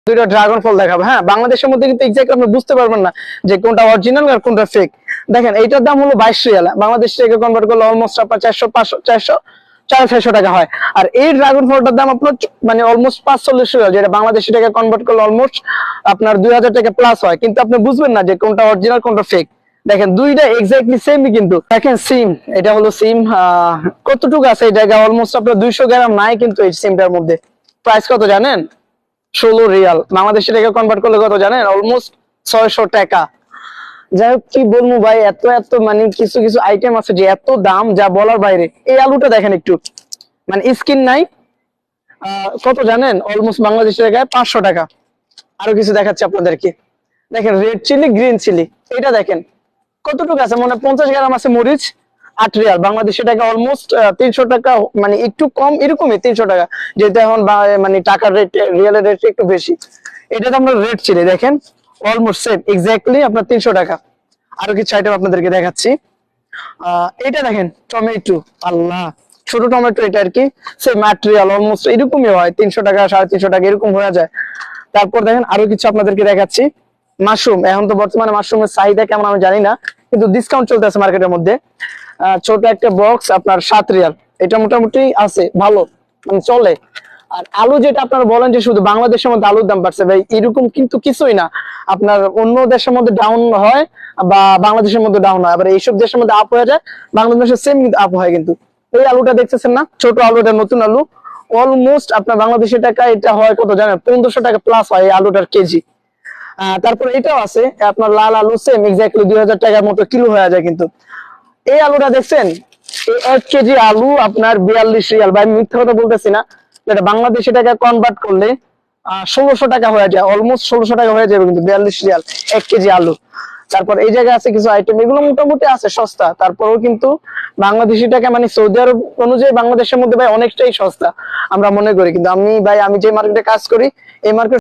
দুইটা ড্রাগন ফল দেখাবো। হ্যাঁ, বাংলাদেশের মধ্যে কিন্তু এক্সাক্টলি আপনি বুঝতে পারবেন না যে কোনটা অরিজিনাল আর কোনটা ফেক। দেখেন এইটার দাম হলো 22 রিয়াল, বাংলাদেশ থেকে কনভার্ট করলে অলমোস্ট আপনার 400 টাকা হয়। আর এই ড্রাগন ফলটার দাম আপনার মানে অলমোস্ট 45 রিয়াল, যেটা বাংলাদেশি টাকা কনভার্ট করলে অলমোস্ট আপনার 2000 টাকা প্লাস হয়। কিন্তু আপনি বুঝবেন না যে কোনটা অরিজিনাল কোনটা ফেক। দেখেন দুইটা এক্স্যাক্টলি সেমই, কিন্তু দেখেন সিম, এটা হলো সিম। কতটুকু আছে এই জায়গায়? অলমোস্ট আপনার 200 গ্রাম নাই কিন্তু এই সিমটার মধ্যে। প্রাইস কত জানেন? 16 রিয়াল, বাংলাদেশি টাকা কনভার্ট করলে কত জানেন? অলমোস্ট 600 টাকা। যাই হোক, কি বলবো ভাই, এত এত মানে কিছু কিছু আইটেম আছে যে এত দাম যা বলার বাইরে। এই আলুটা দেখেন একটু, মানে স্কিন নাই, কত জানেন? অলমোস্ট বাংলাদেশি টাকায় 500 টাকা। আরো কিছু দেখাচ্ছি আপনাদেরকে। দেখেন রেড চিলি, গ্রিন চিলি, এটা দেখেন কতটুকু আছে, মানে 50 গ্রাম আছে। মরিচ 8 রিয়াল, বাংলাদেশি টাকা অলমোস্ট 300 টাকা, মানে একটু কম এরকমই 300 টাকা, যেহেতু এখন মানে টাকার রেট, রিয়ালের রেট একটু বেশি। এটা তো আমরা রেড চিলি দেখেন অলমোস্ট সেম এক্স্যাক্টলি আপনার 300 টাকা। আরো কিছু আইটেম আপনাদেরকে দেখাচ্ছি। এটা দেখেন টমেটো, আল্লাহ, ছোট টমেটো, এটা আর কি সেম ম্যাটেরিয়াল অলমোস্ট এরকমই হয়, 300 টাকা 350 টাকা এরকম হয়ে যায়। তারপর দেখেন আরো কিছু আপনাদেরকে দেখাচ্ছি। মাশরুম, এখন তো বর্তমানে মাশরুমের চাহিদা কেমন আমি জানি না, কিন্তু ডিসকাউন্ট চলতেছে মার্কেটের মধ্যে। ছোট একটা বক্স আপনার 7 রিয়াল, এটা মোটামুটি আছে, ভালো মানে চলে। আর আলু যেটা আপনারা বলেন যে শুধু বাংলাদেশের মধ্যে আলুর দাম বাড়ছে, ভাই এরকম কিন্তু কিছুই না। আপনার অন্য দেশের মধ্যে ডাউন হয় বা বাংলাদেশের মধ্যে ডাউন হয়, আবার এইসব দেশের মধ্যে আপ হয়ে যায়, বাংলাদেশের সেম কিন্তু আপ হয়। কিন্তু এই আলুটা দেখতেছেন না, ছোট আলু, এটা নতুন আলু, অলমোস্ট আপনার বাংলাদেশের টাকা এটা হয় কত জানেন? 1500 টাকা প্লাস হয় এই আলুটার কেজি। তারপর এটাও আছে আপনার লাল আলু, সেম এক্স্যাক্টলি 2000 টাকার মতো কিলো হয়ে যায়। কিন্তু এই আলুটা দেখছেন, এই 1 কেজি আলু আপনার 42 রিয়াল, ভাই মিথ্যা কথা বলতেছি না, এটা বাংলাদেশি টাকা কনভার্ট করলে 1600 টাকা হয়ে যায়, অলমোস্ট 1600 টাকা হয়ে যাবে কিন্তু 42 রিয়াল 1 কেজি আলু। তারপর এই জায়গায় আছে কিছু আইটেম, এগুলো মোটামুটি আছে সস্তা, তারপরেও কিন্তু বাংলাদেশি টাকা মানে সৌদি আরব অনুযায়ী বাংলাদেশের মধ্যে ভাই অনেকটাই সস্তা আমরা মনে করি। কিন্তু আমি ভাই, আমি যে মার্কেটে কাজ করি, এই মার্কেট